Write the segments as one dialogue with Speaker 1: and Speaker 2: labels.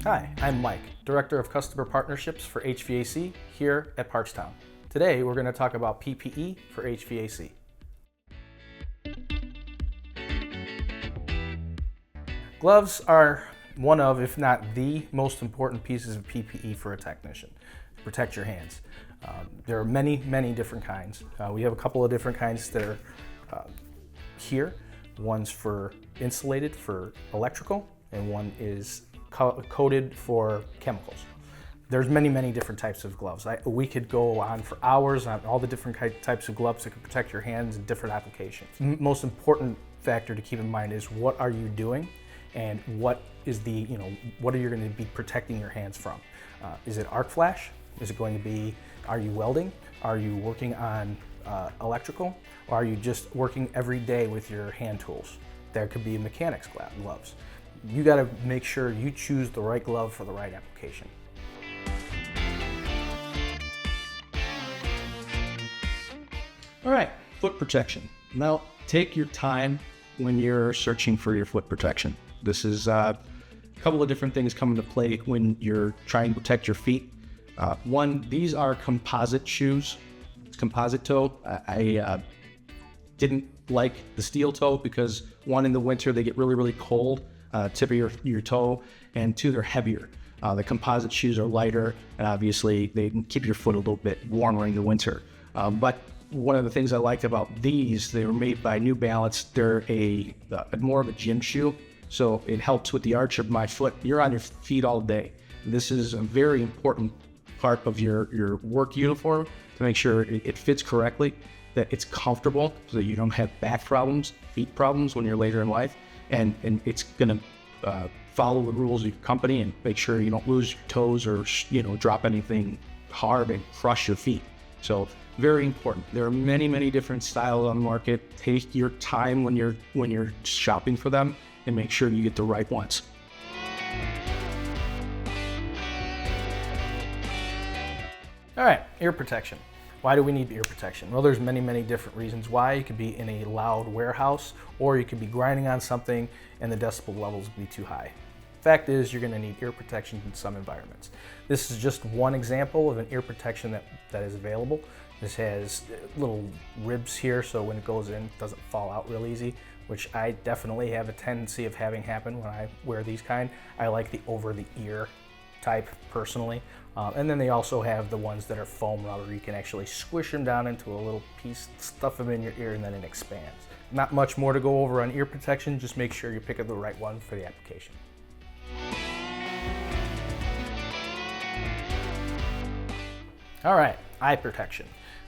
Speaker 1: Hi, I'm Mike, Director of Customer Partnerships for HVAC here at Parchtown. Today we're going to talk about PPE for HVAC. Gloves are one of, if not the most important pieces of PPE for a technician to protect your hands. There are many different kinds. We have a couple of different kinds that are here. One's for insulated for electrical, and one is coated for chemicals. There's many different types of gloves. We could go on for hours on all the different types of gloves that can protect your hands in different applications. Most important factor to keep in mind is what are you doing, and what is the, what are you going to be protecting your hands from? Is it arc flash? Is it going to be, are you welding? Are you working on electrical? Or are you just working every day with your hand tools? There could be mechanics gloves. You got to make sure you choose the right glove for the right application.
Speaker 2: All right, foot protection. Now, take your time when you're searching for your foot protection. This is a couple of different things come into play when you're trying to protect your feet. One, these are composite shoes. It's composite toe. I didn't like the steel toe because one, in the winter, they get really cold, tip of your toe, and two, they're heavier. The composite shoes are lighter, and obviously they can keep your foot a little bit warmer in the winter. But one of the things I liked about these, they were made by New Balance. They're more of a gym shoe, so it helps with the arch of my foot. You're on your feet all day. This is a very important part of your work uniform to make sure it fits correctly, that it's comfortable so that you don't have back problems, feet problems when you're later in life, and it's gonna follow the rules of your company and make sure you don't lose your toes or drop anything hard and crush your feet. So very important. There are many different styles on the market. Take your time when you're shopping for them and make sure you get the right ones.
Speaker 1: All right, ear protection. Why do we need ear protection? Well, there's many different reasons why. You could be in a loud warehouse, or you could be grinding on something and the decibel levels would be too high. Fact is, you're going to need ear protection in some environments. This is just one example of an ear protection that is available. This has little ribs here, so when it goes in, it doesn't fall out real easy, which I definitely have a tendency of having happen when I wear these kind. I like the over-the-ear type personally. And then they also have the ones that are foam rubber. You can actually squish them down into a little piece, stuff them in your ear, and then it expands. Not much more to go over on ear protection, just make sure you're picking the right one for the application. All right, eye protection.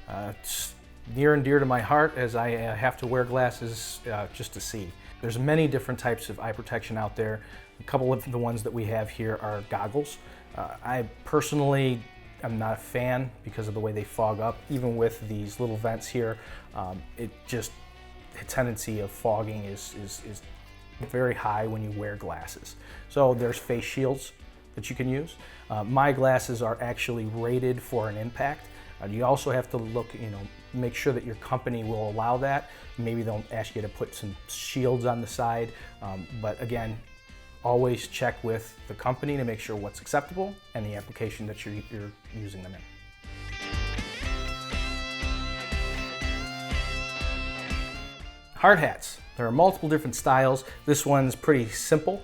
Speaker 1: It's near and dear to my heart as I have to wear glasses just to see. There's many different types of eye protection out there. A couple of the ones that we have here are goggles. I personally am not a fan because of the way they fog up. Even with these little vents here, the tendency of fogging is very high when you wear glasses. So there's face shields that you can use. My glasses are actually rated for an impact. You also have to look, make sure that your company will allow that. Maybe they'll ask you to put some shields on the side, but again, always check with the company to make sure what's acceptable and the application that you're using them in. Hard hats. There are multiple different styles. This one's pretty simple.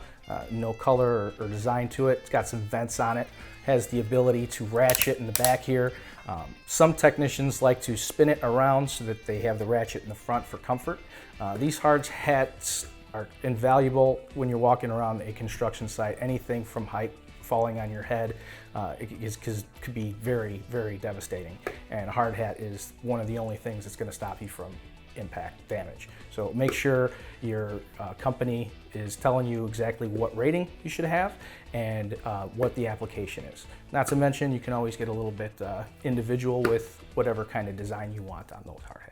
Speaker 1: No color or design to it. It's got some vents on it. Has the ability to ratchet in the back here. Some technicians like to spin it around so that they have the ratchet in the front for comfort. These hard hats are invaluable when you're walking around a construction site. Anything from height falling on your head could be very devastating. And a hard hat is one of the only things that's going to stop you from impact damage. So make sure your company is telling you exactly what rating you should have and what the application is. Not to mention, you can always get a little bit individual with whatever kind of design you want on those hard hats.